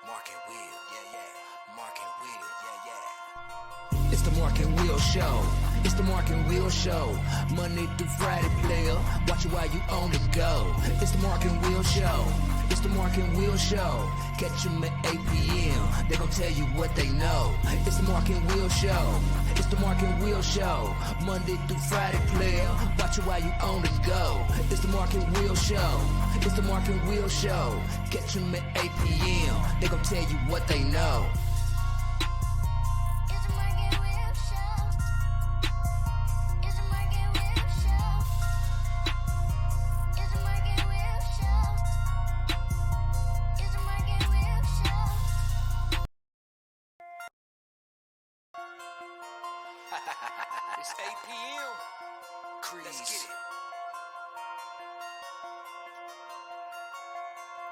Mark and Will, yeah. Mark and Will, yeah. It's the Mark and Will Show. It's the Mark and Will Show. Monday through Friday, player. Watch it while you on the go. It's the Mark and Will Show. It's the Mark and Will Show. Catch them at 8 p.m. They gon' tell you what they know. It's the Mark and Will Show. It's the Mark and Will Show. Monday through Friday, player. Watch it while you on the go. It's the Mark and Will Show. It's the Mark and Will Show. Catch them at 8 p.m. They gon' tell you what they know. It's 8 p.m. Let's get it.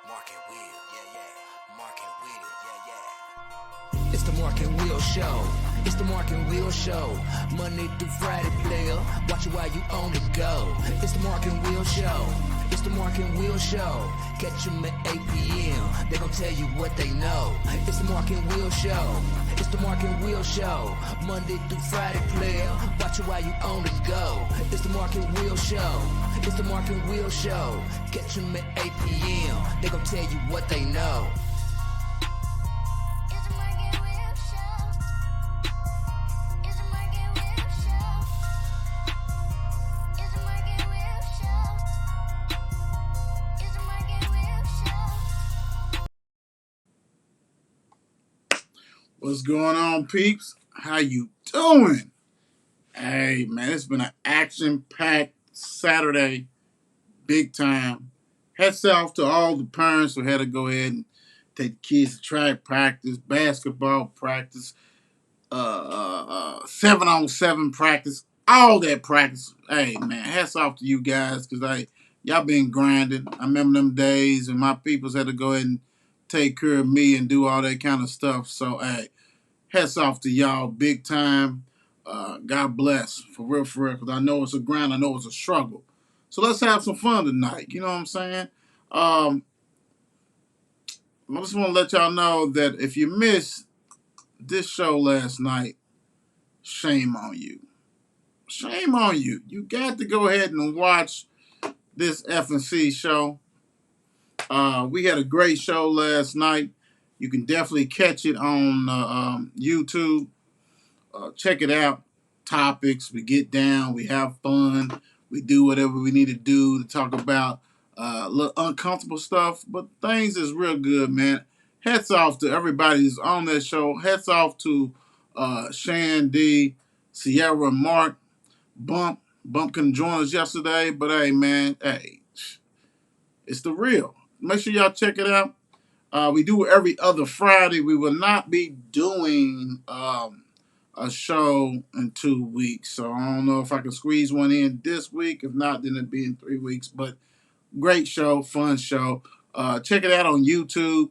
Mark and Will, yeah. Mark and Will, yeah. It's the Mark and Will Show. It's the Mark and Will Show. Monday through Friday, player. Watch it while you on the go. It's the Mark and Will Show. It's the Mark and Will Show. Catch them at 8 p.m. They gon' tell you what they know. It's the Mark and Will Show. It's the Mark and Will Show. Monday through Friday, player. Watch it while you on the go. It's the Mark and Will Show. It's the Mark and Will Show. Catch them at 8 p.m. They gon' tell you what they know. What's going on, peeps? How you doing? Hey, man, it's been an action-packed Saturday, big time. Hats off to all the parents who had to go ahead and take the kids to track practice, basketball practice, 7-on-7 practice, all that practice. Hey, man, hats off to you guys because y'all been grinding. I remember them days when my peoples had to go ahead and take care of me and do all that kind of stuff. So, hey, hats off to y'all big time. God bless, for real, because I know it's a grind. I know it's a struggle. So let's have some fun tonight. You know what I'm saying? I just want to let y'all know that if you missed this show last night, shame on you. Shame on you. You got to go ahead and watch this FNC show. We had a great show last night. You can definitely catch it on YouTube. Check it out. Topics. We get down. We have fun. We do whatever we need to do to talk about a little uncomfortable stuff, but things is real good, man. Hats off to everybody who's on that show. Hats off to Shan D, Sierra, Mark, Bump. Bump couldn't join us yesterday, but hey, man, hey, it's the real. Make sure y'all check it out. We do every other Friday. We will not be doing a show in 2 weeks. So I don't know if I can squeeze one in this week. If not, then it'll be in 3 weeks. But great show, fun show. Check it out on YouTube.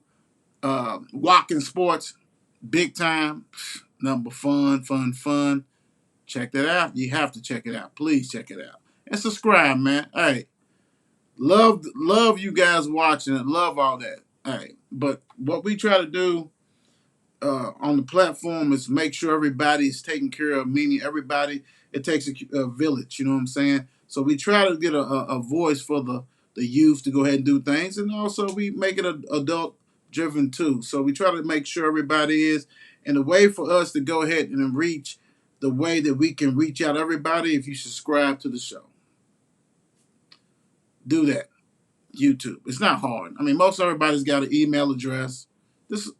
Walking Sports, big time. Number fun. Check that out. You have to check it out. Please check it out. And subscribe, man. Hey, love you guys watching it. Love all that. Hey, but what we try to do on the platform is make sure everybody is taken care of, meaning everybody, it takes a village, you know what I'm saying? So we try to get a voice for the youth to go ahead and do things, and also we make it adult driven too. So we try to make sure everybody is, and the way for us to go ahead and reach the way that we can reach out everybody, if you subscribe to the show. Do that. YouTube. It's not hard. I mean, most everybody's got an email address. Just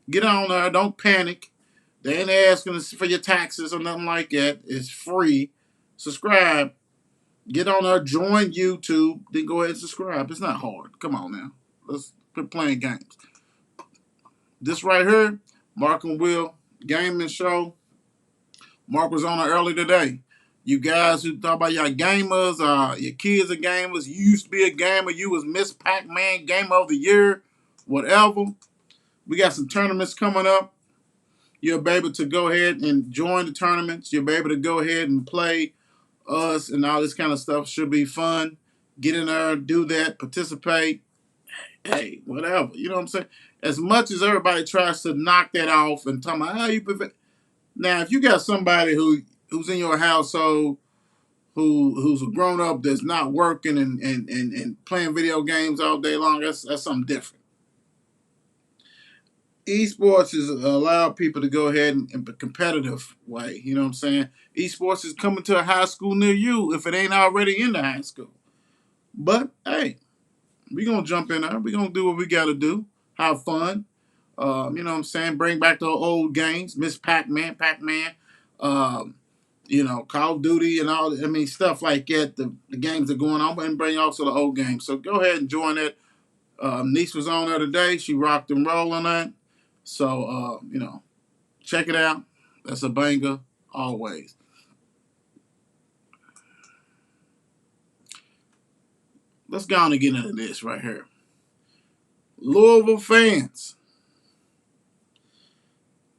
get on there. Don't panic. They ain't asking for your taxes or nothing like that. It's free. Subscribe. Get on there. Join YouTube. Then go ahead and subscribe. It's not hard. Come on now. Let's quit playing games. This right here, Mark and Will Gaming Show. Mark was on it early today. You guys who talk about y'all gamers, your kids are gamers, you used to be a gamer, you was Miss Pac-Man Gamer of the Year, whatever. We got some tournaments coming up. You'll be able to go ahead and join the tournaments. You'll be able to go ahead and play us and all this kind of stuff. Should be fun. Get in there, do that, participate, hey, whatever. You know what I'm saying? As much as everybody tries to knock that off and talk about how you prevent. Now, if you got somebody who's in your household who's a grown up that's not working and playing video games all day long, that's something different. Esports is allow people to go ahead and be competitive way. You know what I'm saying? Esports is coming to a high school near you if it ain't already in the high school. But hey, we gonna jump in there. We gonna do what we gotta do. Have fun. You know what I'm saying? Bring back the old games, Miss Pac-Man, um, Call of Duty and all. I mean, stuff like that. The games that are going on, and bring also the old games. So go ahead and join it. Niece was on there today. She rocked and rolled on that. So check it out. That's a banger always. Let's go on and get into this right here. Louisville fans,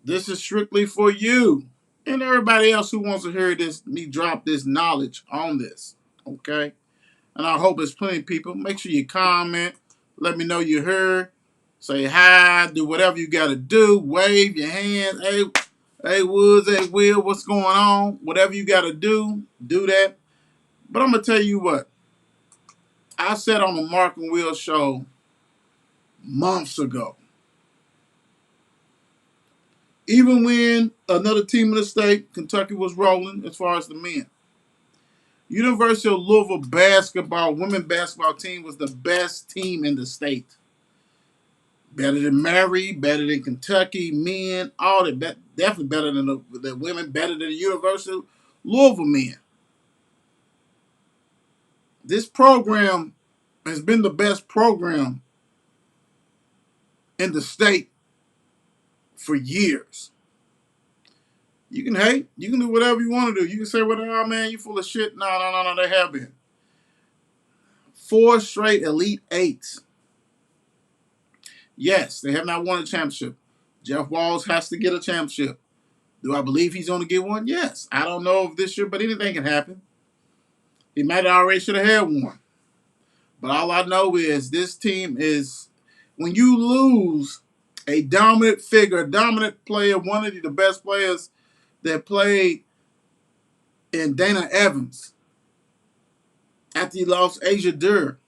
this is strictly for you and everybody else who wants to hear this, me drop this knowledge on this. Okay? And I hope there's plenty of people. Make sure you comment. Let me know you heard. Say hi. Do whatever you got to do. Wave your hands. Hey, Woods. Hey, Will. What's going on? Whatever you got to do that. But I'm going to tell you what. I said on the Mark and Will show months ago. Even when another team in the state, Kentucky, was rolling as far as the men. University of Louisville women basketball team was the best team in the state. Better than Mary, better than Kentucky, men, all that. Definitely better than the women, better than the University of Louisville men. This program has been the best program in the state for years. You can hate. You can do whatever you want to do. You can say, oh, man, you full of shit. No. They have been. 4 straight Elite Eights. Yes, they have not won a championship. Jeff Walls has to get a championship. Do I believe he's going to get one? Yes. I don't know if this year, but anything can happen. He might have already should have had one. But all I know is this team is, when you lose a dominant figure, a dominant player, one of the best players that played in Dana Evans after you lost Asia Durr,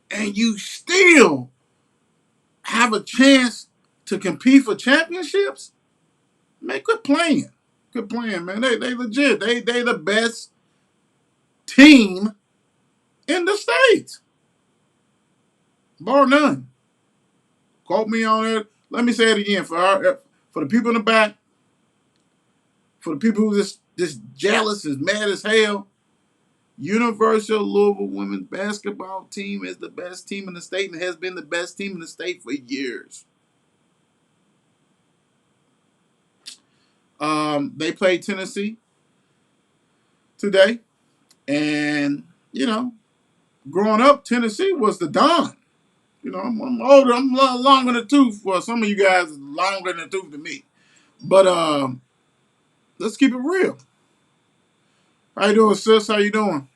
and you still have a chance to compete for championships, man, quit playing. Quit playing, man. They legit. They the best team in the state. Bar none. Quote me on it. Let me say it again for the people in the back, for the people who just jealous, is mad as hell. University of Louisville women's basketball team is the best team in the state and has been the best team in the state for years. They played Tennessee today, and growing up, Tennessee was the Don. I'm older. I'm a little longer in the tooth. Well, some of you guys are longer in the tooth than me. But let's keep it real. How you doing, sis? How you doing?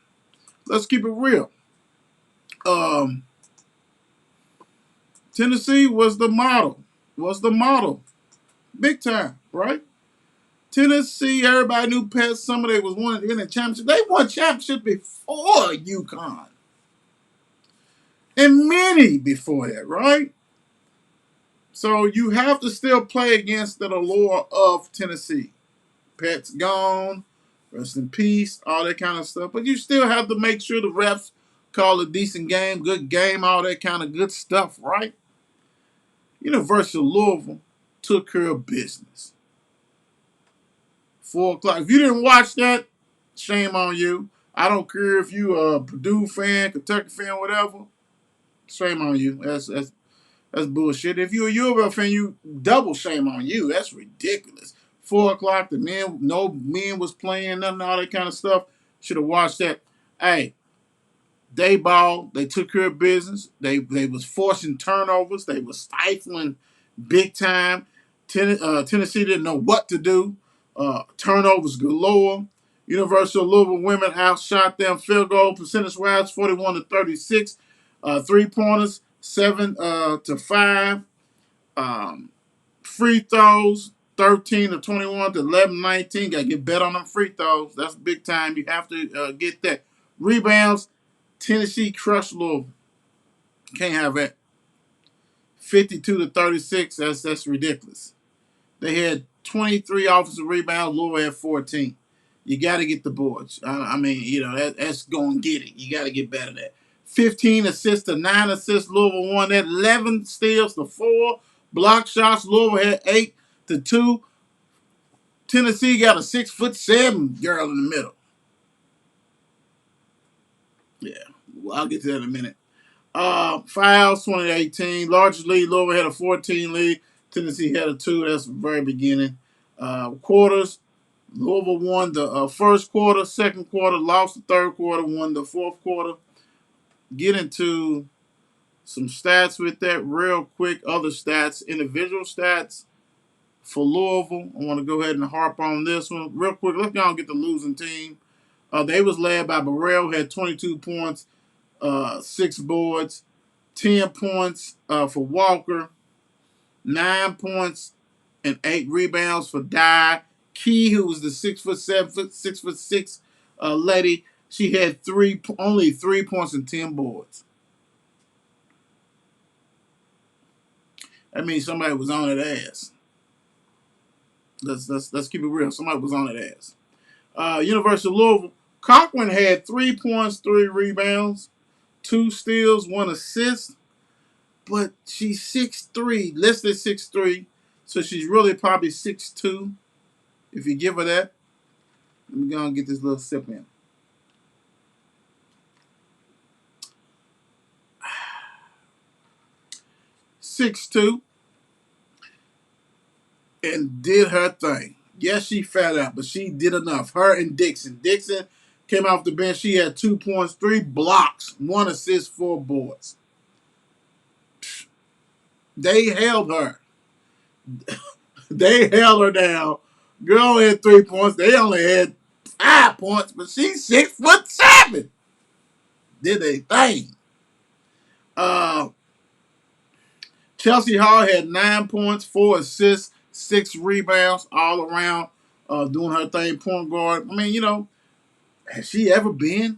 Let's keep it real. Tennessee was the model. Big time, right? Tennessee, everybody knew Pat Summer. They was winning the championship. They won championship before UConn. And many before that, right? So you have to still play against the allure of Tennessee. Pat's gone, rest in peace, all that kind of stuff. But you still have to make sure the refs call a decent game, good game, all that kind of good stuff, right? University of Louisville took care of business. 4 o'clock. If you didn't watch that, shame on you. I don't care if you a Purdue fan, Kentucky fan, whatever. Shame on you. That's bullshit. If you're a U of L fan, you double shame on you. That's ridiculous. 4 o'clock, no men was playing, nothing, all that kind of stuff. Should have watched that. Hey, they balled. They took care of business. They was forcing turnovers. They was stifling big time. Tennessee didn't know what to do. Turnovers galore. University of Louisville women outshot them field goal percentage-wise, 41-36. 3-pointers, 7-5. Free throws, 13-21 to 11-19. Got to get better on them free throws. That's big time. You have to get that. Rebounds, Tennessee crushed Louisville. Can't have that. 52-36. That's ridiculous. They had 23 offensive rebounds. Louisville had 14. You got to get the boards. I mean, that's going to get it. You got to get better at that. 15 assists to 9 assists. Louisville won that. 11 steals to 4. Block shots. Louisville had 8-2. Tennessee got a 6'7" girl in the middle. Yeah, well, I'll get to that in a minute. Fouls 2018. Largest lead. Louisville had a 14 lead. Tennessee had a 2. That's the very beginning. Quarters. Louisville won the first quarter, second quarter, lost the third quarter, won the fourth quarter. Get into some stats with that real quick. Other stats, individual stats for Louisville. I want to go ahead and harp on this one real quick. Let's go and get the losing team. They was led by Burrell, had 22 points, 6 boards, 10 points for Walker, 9 points and 8 rebounds for Dye. Key, who was the 6'7", 6'6" lady, she had only 3 points and 10 boards. That means somebody was on that ass. Let's keep it real. Somebody was on that ass. University of Louisville, Cochran had 3 points, 3 rebounds, 2 steals, 1 assist. But she's 6'3", listed 6'3", so she's really probably 6'2". If you give her that, let me go and get this little sip in. (6'2", and did her thing. Yes, she fat out, but she did enough. Her and Dixon. Dixon came off the bench. She had 2 points, 3 blocks, 1 assist, 4 boards. They held her. They held her down. Girl had 3 points. They only had 5 points, but she's 6'7". Did a thing. Chelsea Hall had 9 points, 4 assists, 6 rebounds, all around, doing her thing, point guard. I mean, has she ever been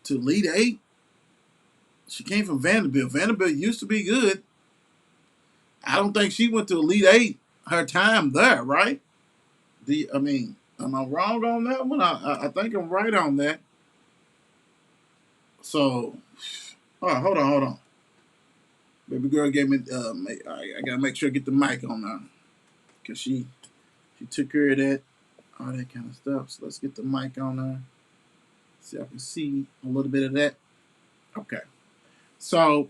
to Elite 8? She came from Vanderbilt. Vanderbilt used to be good. I don't think she went to Elite 8 her time there, right? Am I wrong on that one? I think I'm right on that. So, all right, hold on. Baby girl gave me, I got to make sure I get the mic on her. Because she took care of that, all that kind of stuff. So let's get the mic on her. See if I can see a little bit of that. Okay. So,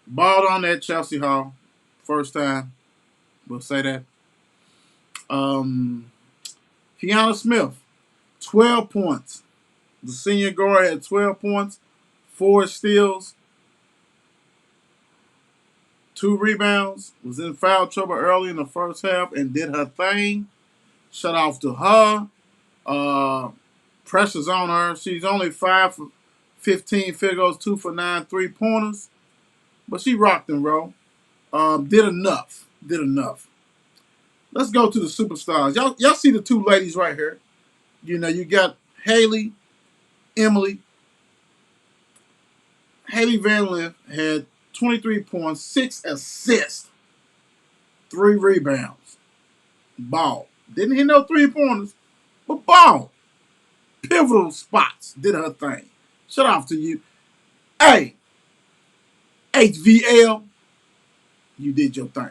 balled on that Chelsea Hall. First time. We'll say that. Fiona Smith, 12 points. The senior guard had 12 points, 4 steals, 2 rebounds. Was in foul trouble early in the first half and did her thing. Shut off to her. Pressure's on her. She's only 5 for 15 field goals, 2 for 9 3-pointers. But she rocked and rolled. Did enough. Let's go to the superstars. Y'all see the 2 ladies right here. You got Haley, Emily. Haley Van Lith had 23 points, 6 assists, 3 rebounds. Ball. Didn't hit no 3-pointers, but ball. Pivotal spots. Did her thing. Shut off to you. Hey, HVL, you did your thing.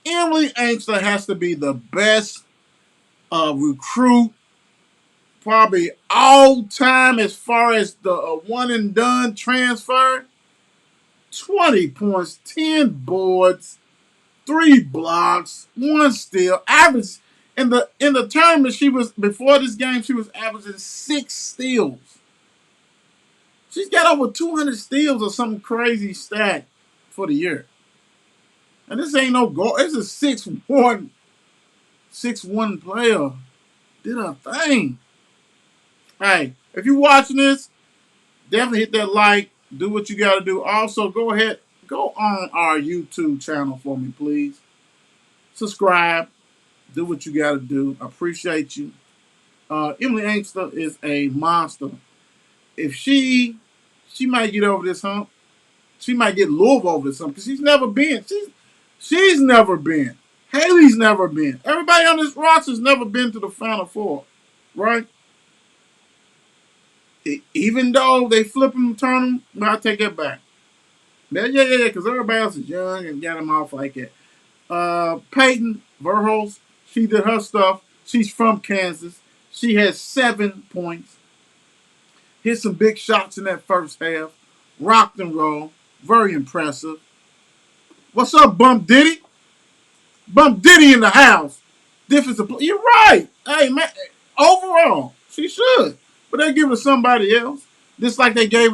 Emily Angster has to be the best recruit probably all time as far as the one and done transfer. 20 points, 10 boards, 3 blocks, 1 steal. Average in the tournament, before this game, she was averaging 6 steals. She's got over 200 steals or some crazy stat for the year. And this ain't no goal. It's a 6'1" player. Did her thing. Hey, if you're watching this, Definitely hit that like. Do what you got to do. Also, go ahead, go on our YouTube channel for me, please. Subscribe. Do what you got to do. I appreciate you. Emily Angster is a monster. If she might get over this hump. She might get Louisville over this hump because she's never been. She's never been. Haley's never been. Everybody on this roster's never been to the Final Four, right? Even though they flip them, turn them, but I take that back. Yeah, because everybody else is young and got them off like that. Peyton Verhulst, she did her stuff. She's from Kansas. She has 7 points. Hit some big shots in that first half. Rocked and roll. Very impressive. What's up, Bump Diddy? Bump Diddy in the house. Defensive play. You're right. Hey, man. Overall, she should. But they give it to somebody else. Just like they gave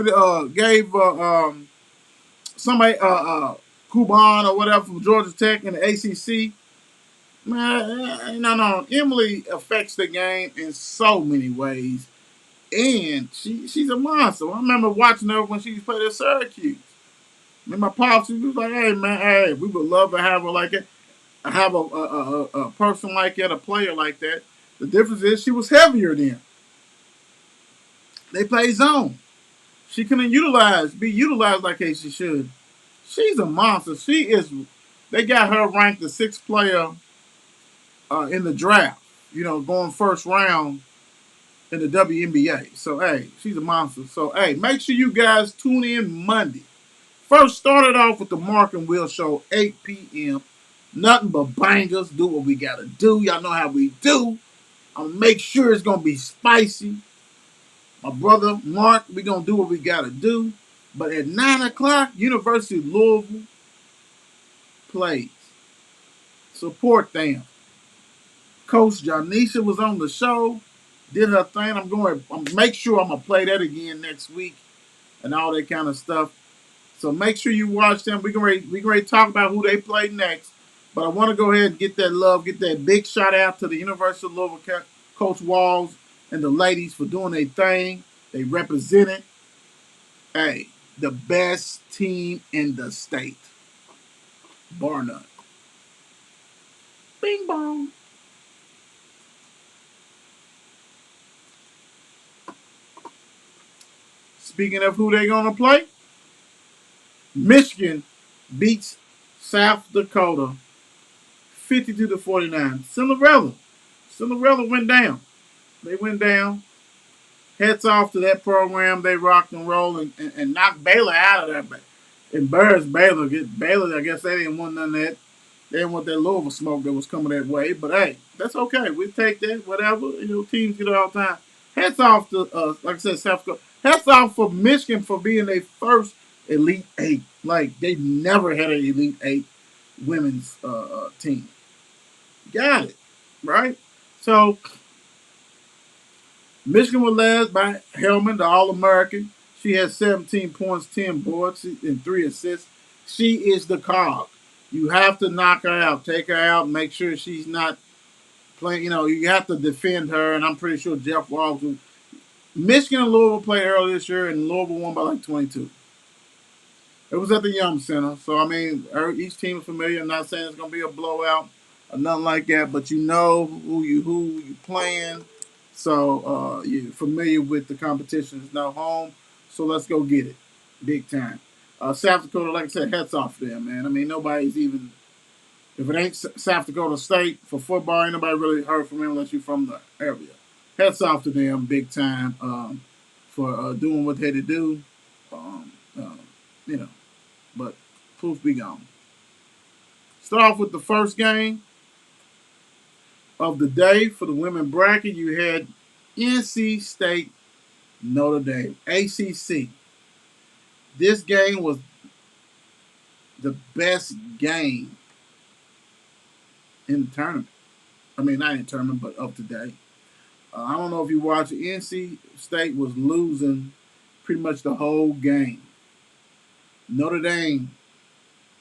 somebody, Kuban or whatever from Georgia Tech in the ACC. Man, no. Emily affects the game in so many ways. And she's a monster. I remember watching her when she played at Syracuse. And my pops, he was like, hey, man, hey, we would love to have her like that. Have a person like that, a player like that. The difference is she was heavier then. They play zone. She couldn't be utilized like she should. She's a monster. She is. They got her ranked the 6th player in the draft. Going first round in the WNBA. So hey, she's a monster. So hey, make sure you guys tune in Monday. First started off with the Mark and Will Show, 8 p.m. Nothing but bangers. Do what we gotta do. Y'all know how we do. I'm gonna make sure it's gonna be spicy. My brother Mark, we gonna do what we gotta do. But at 9 o'clock, University of Louisville plays. Support them. Coach Janisha was on the show, did her thing. I'm make sure I'm gonna play that again next week and all that kind of stuff. So make sure you watch them. We can ready to talk about who they play next. But I want to go ahead and get that love, get that big shout out to the University of Louisville, Coach Walls and the ladies for doing their thing. They represented, hey, the best team in the state. Bar none. Bing bong. Speaking of who they gonna play, Michigan beats South Dakota 52-49. Cinderella went down. They went down. Hats off to that program. They rocked and rolled and knocked Baylor out of there. Embarrassed Baylor. Baylor, I guess they didn't want none of that. They didn't want that Louisville smoke that was coming that way. But hey, that's okay. We take that, whatever. Teams get it all the time. Hats off to, like I said, South Dakota. Hats off for Michigan for being their first Elite Eight. Like, they never had an Elite Eight women's team. Got it. Right? So, Michigan was led by Hellman, the All-American. She has 17 points, 10 boards, and 3 assists. She is the cog. You have to knock her out, take her out, make sure she's not playing. You have to defend her, and I'm pretty sure Jeff Walls will. Michigan and Louisville played earlier this year, and Louisville won by like 22. It was at the Yum Center, so I mean, each team is familiar. I'm not saying it's going to be a blowout or nothing like that, but you know who you playing. So you're familiar with the competition. It's now home, so let's go get it, big time. South Dakota, like I said, hats off to them, man. I mean, nobody's even, if it ain't South Dakota State for football, ain't nobody really heard from them unless you're from the area. Hats off to them, big time, for doing what they had to do. Um, um, you know, but proof be gone. Start off with the first game of the day for the women bracket. You had NC State, Notre Dame, ACC. This game was the best game in the tournament. I mean, not in the tournament, but of the day. I don't know if you watched it. NC State was losing pretty much the whole game. Notre Dame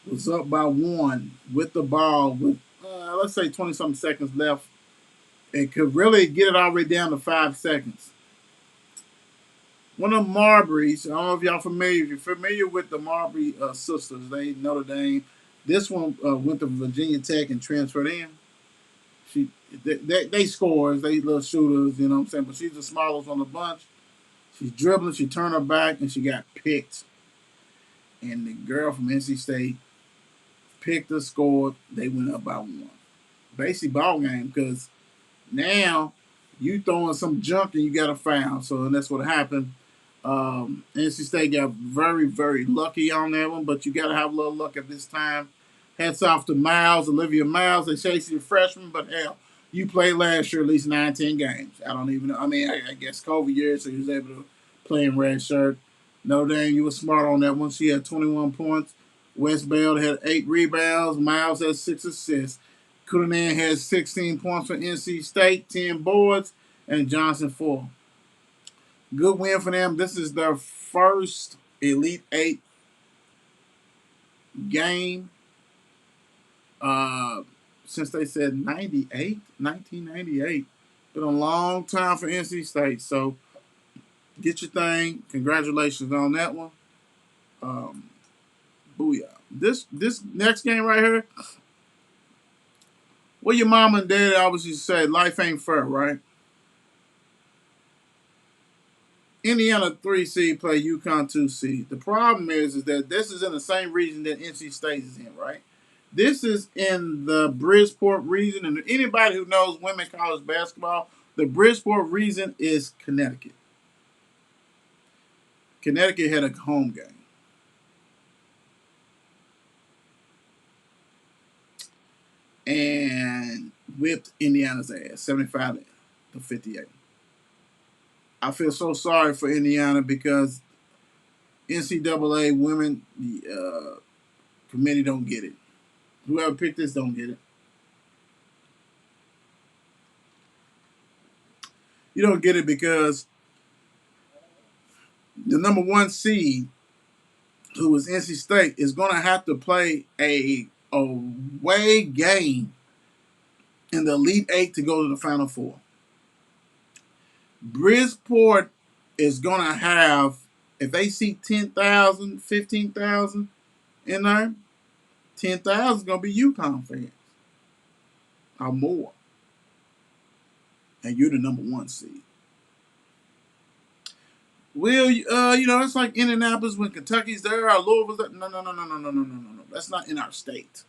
was up by 1 with the ball with, let's say, 20-something seconds left and could really get it all the way down to 5 seconds. one of the Marburys. I don't know if y'all familiar. If you're familiar with the Marbury sisters, they Notre Dame. This one went to Virginia Tech and transferred in. She they scores, they little shooters, you know what I'm saying. But she's the smallest on the bunch. She's dribbling. She turned her back and she got picked. And the girl from NC State picked her, scored. They went up by one. Basically, ball game because now you throwing some junk and you got a foul. So and that's what happened. NC State got very, very lucky on that one, but you got to have a little luck at this time. Hats off to Miles, Olivia Miles. They say she's a freshman, but hell, you played last year at least 9, 10 games. I don't even know. I mean, I guess COVID year, so he was able to play in red shirt. Notre Dame, you were smart on that one. She had 21 points. West Bell had 8 rebounds. Miles had 6 assists. Coonan had 16 points for NC State, 10 boards, and Johnson 4. Good win for them. This is their first Elite Eight game since they said 1998. Been a long time for NC State. So get your thing. Congratulations on that one. Booyah. This next game right here, well, your mom and dad obviously said life ain't fair, right? Indiana 3 seed play UConn 2 seed. The problem is that this is in the same region that NC State is in, right? This is in the Bridgeport region, and anybody who knows women college basketball, the Bridgeport region is Connecticut. Connecticut had a home game. And whipped Indiana's ass, 75-58. I feel so sorry for Indiana because NCAA women committee don't get it. Whoever picked this don't get it. You don't get it because the number 1 seed, who was NC State, is going to have to play a away game in the Elite Eight to go to the Final Four. Bridgeport is going to have, if they see 10,000, 15,000 in there, 10,000 is going to be UConn fans or more. And you're the number 1 seed. Well, it's like Indianapolis when Kentucky's there or Louisville's there. No. That's not in our state.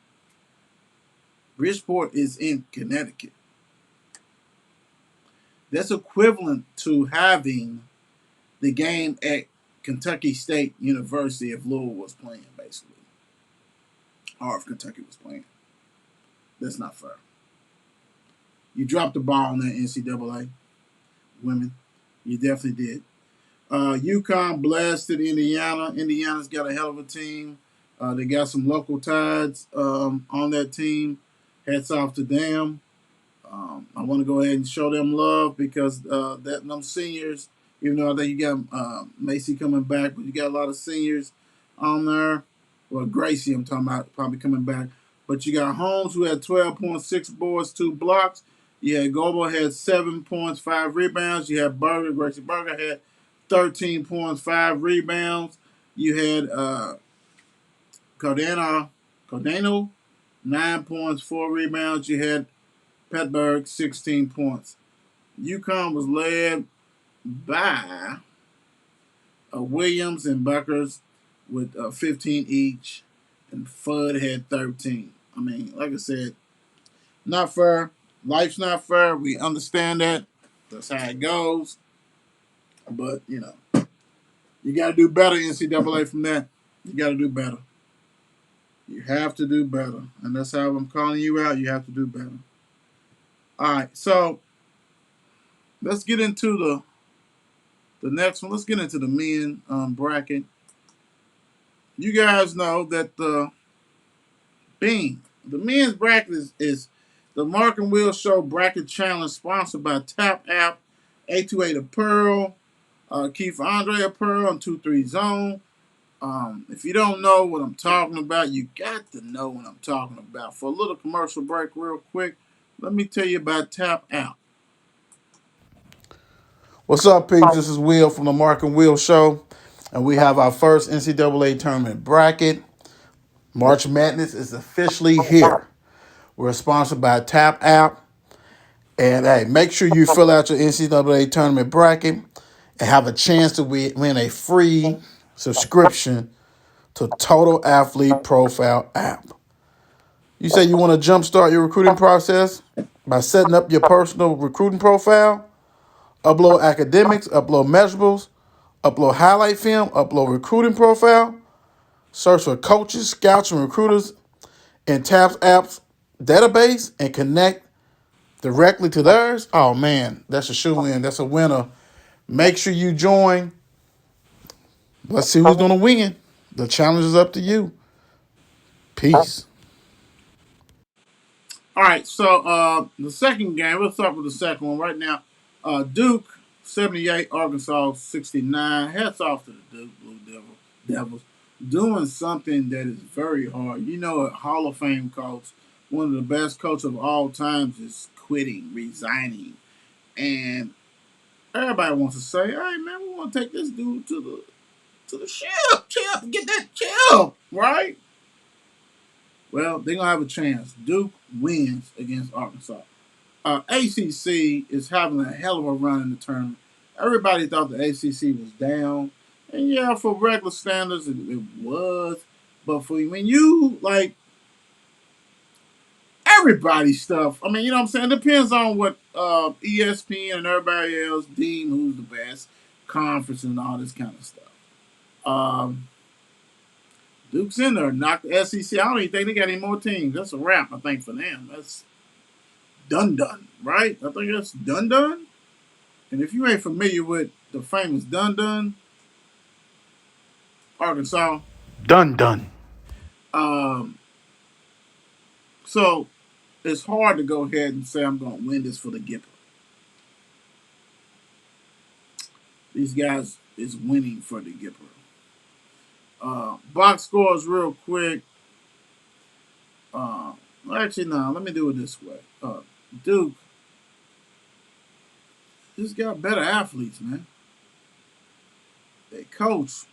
Bridgeport is in Connecticut. That's equivalent to having the game at Kentucky State University if Louisville was playing, basically. Or if Kentucky was playing. That's not fair. You dropped the ball on that NCAA, women. You definitely did. UConn blasted Indiana. Indiana's got a hell of a team. They got some local ties on that team. Hats off to them. I want to go ahead and show them love because them seniors, even though I think you got Macy coming back, but you got a lot of seniors on there. Well, Gracie, I'm talking about, probably coming back. But you got Holmes, who had 12 points, 6 boards, 2 blocks. You had Goble had 7 points, 5 rebounds. You had Gracie Berger had 13 points, 5 rebounds. You had Cordano, 9 points, 4 rebounds. You had Petberg, 16 points. UConn was led by Williams and Buckers with 15 each, and Fudd had 13. I mean, like I said, not fair. Life's not fair. We understand that. That's how it goes. But, you got to do better, NCAA, from that. You got to do better. You have to do better. And that's how I'm calling you out. You have to do better. All right, so let's get into the next one. Let's get into the men bracket. You guys know that the men's bracket is the Mark and Will Show Bracket Challenge, sponsored by Tap App, 828 Apparel, Keith Andre Apparel, and 23 Zone. If you don't know what I'm talking about, you got to know what I'm talking about. For a little commercial break real quick, let me tell you about Tap Out. What's up, peeps? This is Will from the Mark and Will Show, and we have our first NCAA tournament bracket. March Madness is officially here. We're sponsored by Tap App, and hey, make sure you fill out your NCAA tournament bracket and have a chance to win a free subscription to Total Athlete Profile app. You say you want to jumpstart your recruiting process by setting up your personal recruiting profile, upload academics, upload measurables, upload highlight film, upload recruiting profile, search for coaches, scouts, and recruiters in Tap's app's database, and connect directly to theirs. Oh man, that's a shoe-in. That's a winner. Make sure you join. Let's see who's gonna win. The challenge is up to you. Peace. All right, so the second game, we'll start with the second one right now. Duke 78, Arkansas 69. Hats off to the Duke Blue Devils doing something that is very hard. You know, a Hall of Fame coach, one of the best coaches of all times, is quitting, resigning, and everybody wants to say, "Hey man, we want to take this dude to the chip, get that chip, right?" Well, they're gonna have a chance. Duke wins against Arkansas. ACC is having a hell of a run in the tournament. Everybody thought the ACC was down, and yeah, for regular standards, it was. But for when you like everybody stuff, I mean, you know what I'm saying. It depends on what ESPN and everybody else deem who's the best conference and all this kind of stuff. Um, Duke's in there, knocked the SEC. I don't even think they got any more teams. That's a wrap, I think, for them. That's done, right? I think that's done. And if you ain't familiar with the famous dun, Arkansas. Dun. Um, so it's hard to go ahead and say I'm going to win this for the Gipper. These guys is winning for the Gipper. Box scores real quick. Actually, no, let me do it this way. Duke just got better athletes, man. They coach.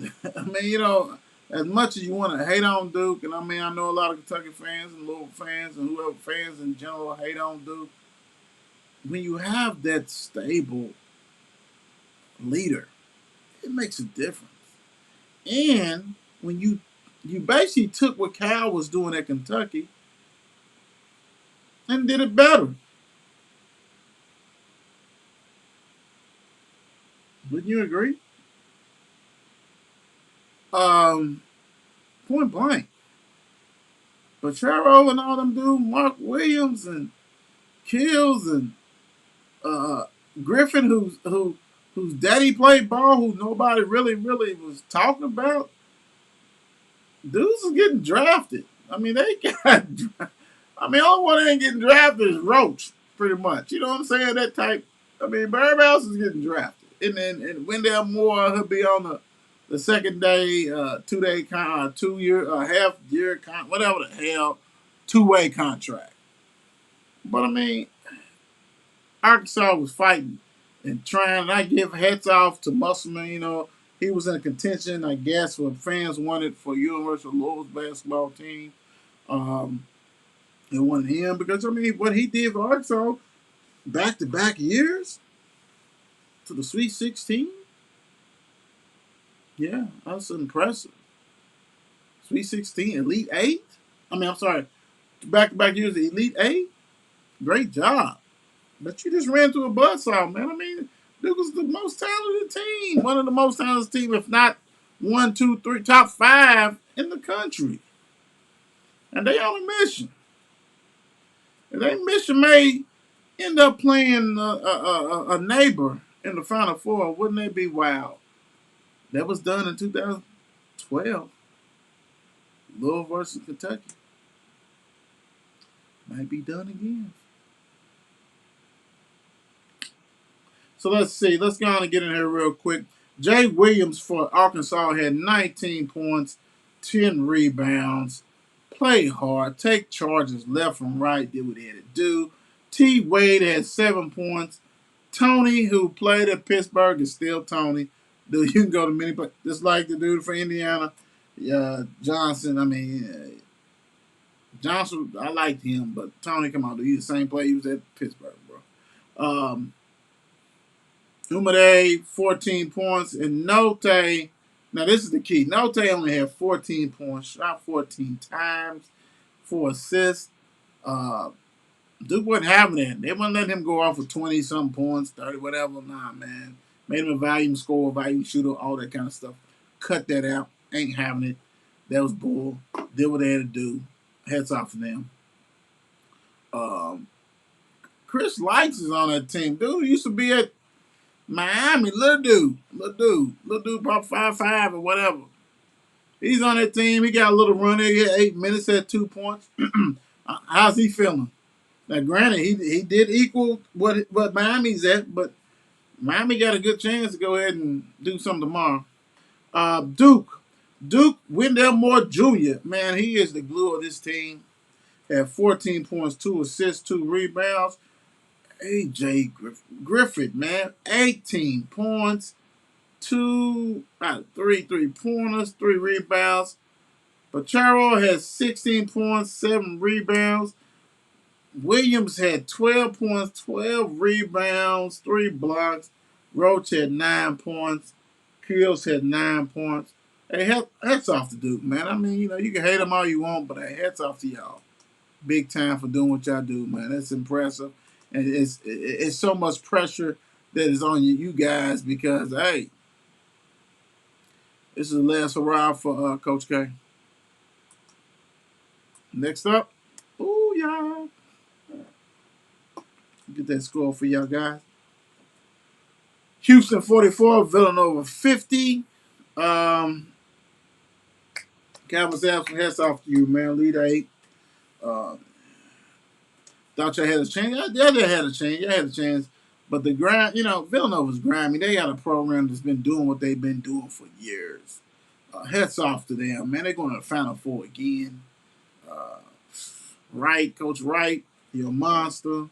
I mean, you know, as much as you want to hate on Duke, and I mean, I know a lot of Kentucky fans and Louisville fans and whoever fans in general hate on Duke. When you have that stable leader, it makes a difference. And when you basically took what Cal was doing at Kentucky and did it better. Wouldn't you agree? Point blank. Pachero and all them dudes, Mark Williams and Kills and Griffin, whose daddy played ball, who nobody really was talking about. Dudes are getting drafted. I mean, they got. I mean, only one that ain't getting drafted is Roach, pretty much. You know what I'm saying? That type. I mean, everybody else is getting drafted. And then Wendell Moore, he'll be on the second day, 2 day, 2 year, half year, whatever the hell, 2-way contract. But I mean, Arkansas was fighting and trying. And I give hats off to Musselman. You know, he was in contention, I guess, what fans wanted for University of Louisville's basketball team. They wanted him because, I mean, what he did for Arkansas back-to-back years to the Sweet 16, yeah, that's impressive. Sweet 16, Elite 8? I mean, I'm sorry, back-to-back years, the Elite 8? Great job. But you just ran through a buzzsaw, man. I mean, Duke was the most talented team. One of the most talented teams, if not 1, 2, 3, top 5 in the country. And they on a mission. And their mission may end up playing a neighbor in the Final Four. Wouldn't that be wild? That was done in 2012. Louisville versus Kentucky. Might be done again. So let's see. Let's go on and get in here real quick. Jay Williams for Arkansas had 19 points, 10 rebounds, play hard, take charges left and right, did what he had to do. T. Wade had 7 points, Tony, who played at Pittsburgh, is still Tony. Dude, you can go to many places. Just like the dude from Indiana, Johnson. I mean, Johnson, I liked him, but Tony, come on, dude. He's the same player he was at Pittsburgh, bro. Umade, 14 points. And Notre, now this is the key. Notre only had 14 points, shot 14 times, 4 assists. Duke wasn't having it. They wouldn't let him go off with 20-something points, 30, whatever. Nah, man. Made him a volume scorer, volume shooter, all that kind of stuff. Cut that out. Ain't having it. That was bull. Did what they had to do. Hats off to them. Chris Lights is on that team. Dude used to be at Miami. Little dude, about 5'5" or whatever. He's on that team. He got a little run there. He had 8 minutes, had 2 points. How's he feeling? Now, granted, he did equal what Miami's at, but Miami got a good chance to go ahead and do something tomorrow. Duke Wendell Moore Jr., man, he is the glue of this team. Had 14 points, 2 assists, 2 rebounds. A.J. Griffith, man, 18 points, 3 3-pointers, 3 rebounds. Pacharo has 16 points, 7 rebounds. Williams had 12 points, 12 rebounds, 3 blocks. Roach had 9 points. Keels had 9 points. Hey, hats off to Duke, man. I mean, you can hate them all you want, but hey, hats off to y'all. Big time for doing what y'all do, man. That's impressive. And it's so much pressure that is on you guys because, hey, this is the last hurrah for Coach K. Next up, y'all. Get that score for y'all guys. Houston 44, Villanova 50. Calvin Sampson, hats off to you, man. Lead 8. Thought y'all had a chance. Yeah, they had a chance. Y'all had a chance. But the grind, Villanova's grimy. They got a program that's been doing what they've been doing for years. Hats off to them, man. They're going to the Final Four again. Coach Wright, you're a monster.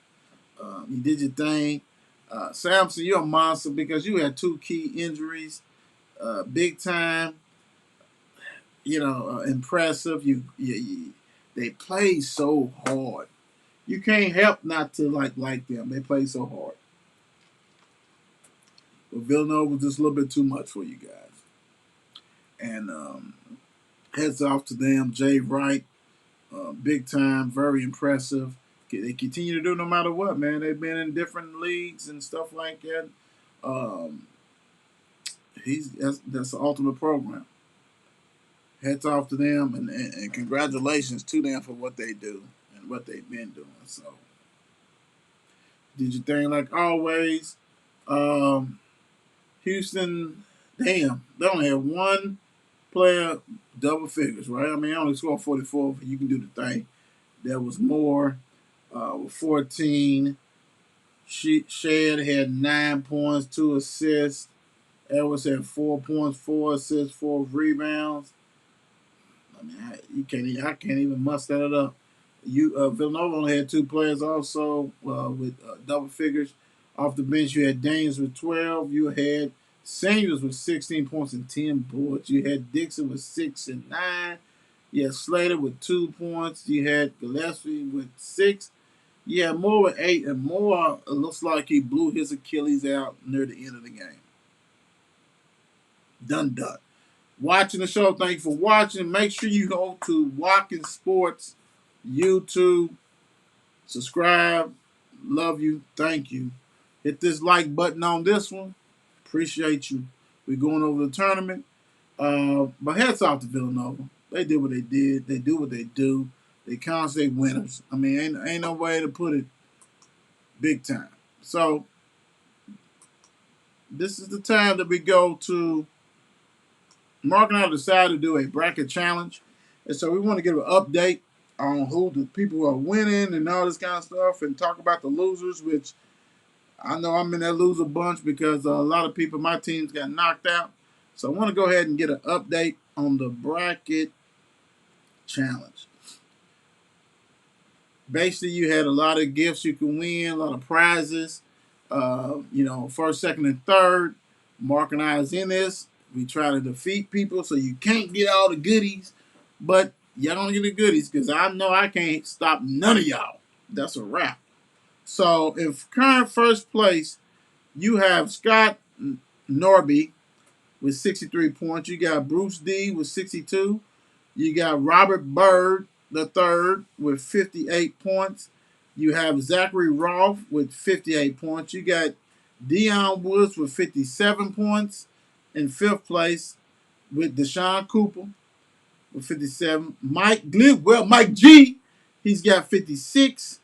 You did your thing. Sampson, you're a monster because you had 2 key injuries. Big time. Impressive. They play so hard. You can't help not to like them. They play so hard. But Villanova was just a little bit too much for you guys. And heads off to them. Jay Wright, big time, very impressive. They continue to do no matter what, man. They've been in different leagues and stuff like that. That's the ultimate program. Heads off to them and congratulations to them for what they do and what they've been doing. So, did your thing like always. Houston, damn, they only have 1 player double figures, right? I mean, I only scored 44, but you can do the thing. There was more with 14. Shad had 9 points, 2 assists. Edwards had 4 points, 4 assists, 4 rebounds. I mean, I can't even muster that up. Villanova only had 2 players also with double figures. Off the bench, you had Daniels with 12. You had Samuels with 16 points and 10 boards. You had Dixon with 6 and 9. You had Slater with 2 points. You had Gillespie with 6. You had Moore with 8. And Moore, it looks like he blew his Achilles out near the end of the game. Done. Watching the show, thank you for watching. Make sure you go to Walking Sports YouTube. Subscribe. Love you. Thank you. Hit this like button on this one. Appreciate you. We're going over the tournament. But hats off to Villanova. They did what they did. They do what they do. They constantly winners. I mean, ain't no way to put it. Big time. So, this is the time that we go to. Mark and I decided to do a bracket challenge. And so we want to give an update on who the people who are winning and all this kind of stuff and talk about the losers, which I know I'm in that loser bunch because a lot of people, my teams got knocked out. So I want to go ahead and get an update on the bracket challenge. Basically, you had a lot of gifts you can win, a lot of prizes. First, second, and third. Mark and I is in this. We try to defeat people, so you can't get all the goodies, but y'all don't get the goodies because I know I can't stop none of y'all. That's a wrap. So, if current first place, you have Scott Norby with 63 points. You got Bruce D with 62. You got Robert Bird the third with 58 points. You have Zachary Roth with 58 points. You got Deion Woods with 57 points in fifth place with Deshaun Cooper with 57. Mike G, he's got 56.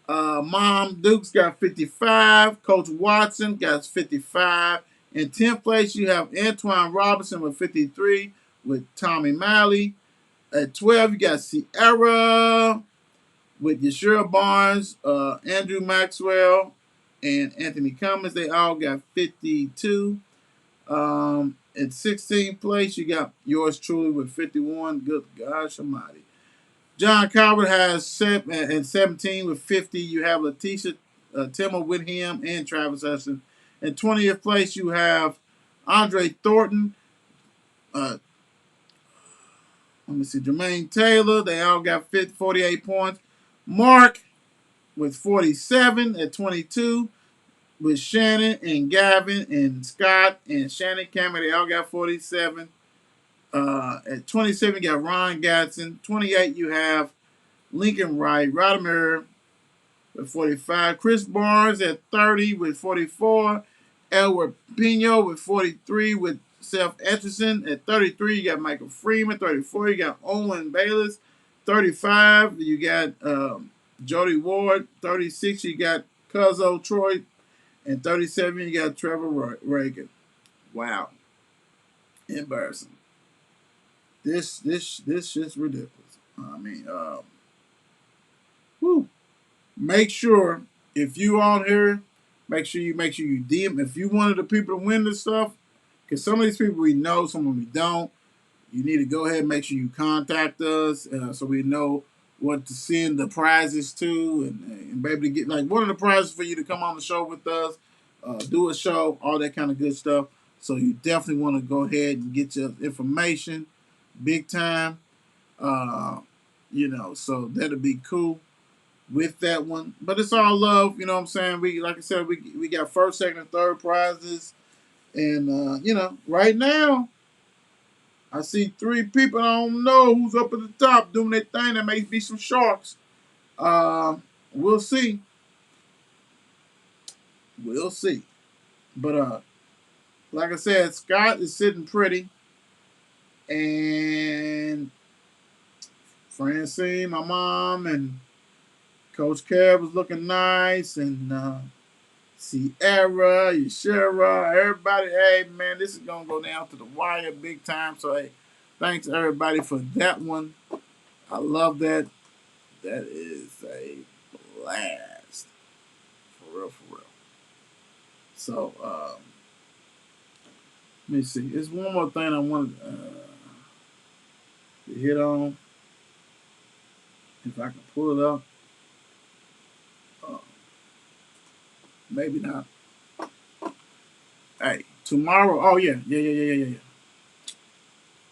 Mom Dukes got 55. Coach Watson got 55. In 10th place, you have Antoine Robinson with 53 with Tommy Malley. At 12, you got Sierra with Yashira Barnes, Andrew Maxwell, and Anthony Cummins. They all got 52. At 16th place, you got yours truly with 51. Good gosh almighty. John Calvert has at 17 with 50. You have Letitia Timmer with him and Travis Hudson. In 20th place, you have Andre Thornton. Jermaine Taylor. They all got 48 points. Mark with 47 at 22. With Shannon and Gavin and Scott and Shannon Cameron, they all got 47. At 27, you got Ron Gatson. 28, you have Lincoln Wright. Radimir with 45. Chris Barnes at 30 with 44. Edward Pino with 43 with Seth Etchison. At 33, you got Michael Freeman. 34, you got Owen Bayless. 35, you got Jody Ward. 36, you got Cuzzo Troy. And 37, you got Trevor Reagan. Wow. Embarrassing. This shit's ridiculous. I mean, whoo. Make sure if you on here, make sure you DM. If you wanted the people to win this stuff, because some of these people we know, some of them we don't. You need to go ahead and make sure you contact us so we know what to send the prizes to, and be able to get like one of the prizes for you to come on the show with us, do a show, all that kind of good stuff. So you definitely want to go ahead and get your information, big time. So that'll be cool with that one. But it's all love, you know what I'm saying? Like I said, we got first, second, and third prizes, and right now. I see 3 people I don't know who's up at the top doing their thing. There may be some sharks. We'll see. We'll see. But like I said, Scott is sitting pretty. And Francine, my mom, and Coach Kev was looking nice. And Sierra, Yashira, everybody. Hey, man, this is going to go down to the wire big time. So, hey, thanks, everybody, for that one. I love that. That is a blast. For real, for real. So, let me see. There's one more thing I wanted to hit on. If I can pull it up. Maybe not. Hey, tomorrow. Oh, yeah.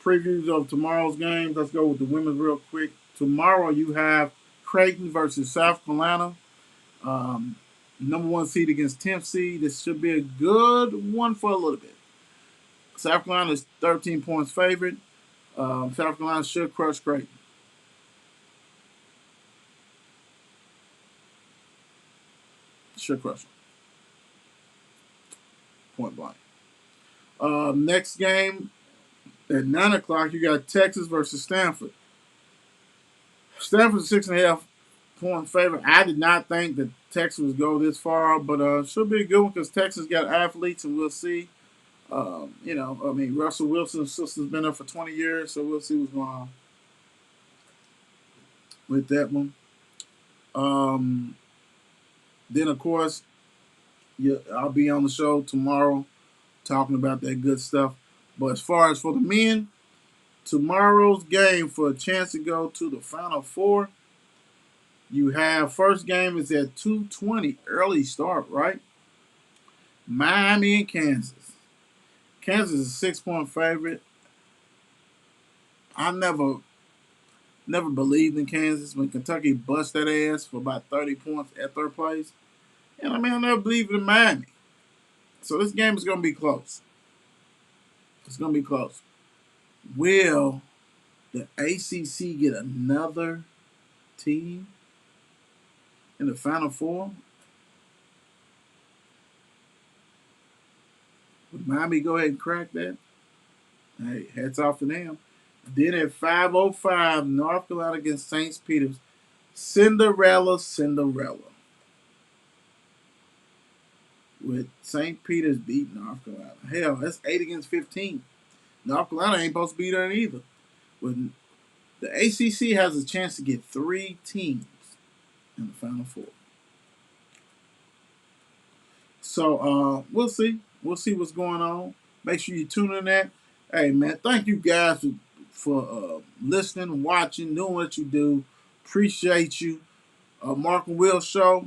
Previews of tomorrow's games. Let's go with the women's real quick. Tomorrow you have Creighton versus South Carolina. Number 1 seed against 10th seed. This should be a good one for a little bit. South Carolina is 13 points favorite. South Carolina should crush Creighton. Should crush them. Point blank. Next game at 9 o'clock, you got Texas versus Stanford. Stanford's 6.5 point favorite. I did not think that Texas would go this far, but should be a good one because Texas got athletes, and we'll see. Russell Wilson's sister's been there for 20 years, so we'll see what's going on with that one. Then, of course, I'll be on the show tomorrow talking about that good stuff. But as far as for the men, tomorrow's game for a chance to go to the Final Four, you have first game is at 2:20, early start, right? Miami and Kansas. Kansas is a 6-point favorite. I never believed in Kansas when Kentucky bust that ass for about 30 points at third place. And I never believed in Miami. So this game is going to be close. It's going to be close. Will the ACC get another team in the Final Four? Would Miami go ahead and crack that? Hey, hats off to them. Then at 5:05, North Carolina against St. Peter's. Cinderella. With St. Peter's beating North Carolina. Hell, that's 8 against 15. North Carolina ain't supposed to be there either. When the ACC has a chance to get 3 teams in the Final Four. So we'll see. We'll see what's going on. Make sure you tune in that. Hey, man, thank you guys for listening, watching, doing what you do. Appreciate you. Mark and Will Show.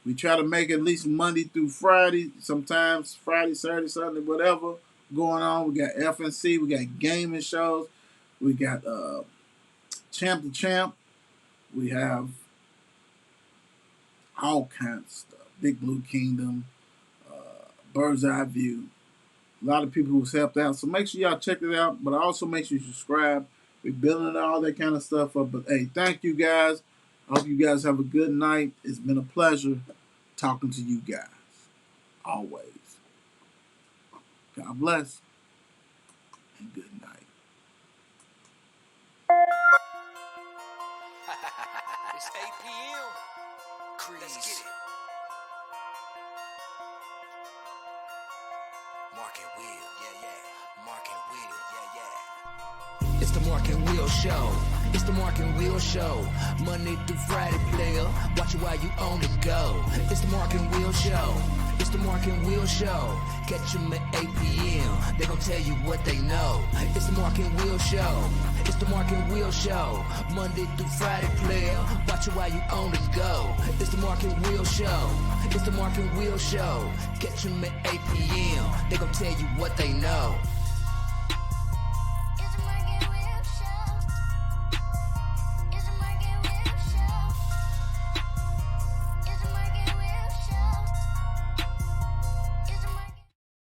We try to make it at least Monday through Friday. Sometimes Friday, Saturday, Sunday, whatever going on. We got FNC. We got gaming shows. We got Champ to Champ. We have all kinds of stuff. Big Blue Kingdom. Bird's Eye View. A lot of people who's helped out. So make sure y'all check it out. But also make sure you subscribe. We're building all that kind of stuff up. But hey, thank you guys. I hope you guys have a good night. It's been a pleasure talking to you guys. Always. God bless. And good night. It's 8 p.m. Let's get it. Mark and Will, yeah. Mark and Will, yeah. It's the Mark and Will Show. It's the Mark and Will Show. Monday through Friday, player. Watch it while you on the go. It's the Mark and Will Show. It's the Mark and Will Show. Catch them at 8 p.m. They gon' tell you what they know. It's the Mark and Will Show. It's the Mark and Will Show. Monday through Friday, player. Watch it while you on the go. It's the Mark and Will Show. It's the Mark and Will Show. Catch them at 8 p.m. They gon' tell you what they know.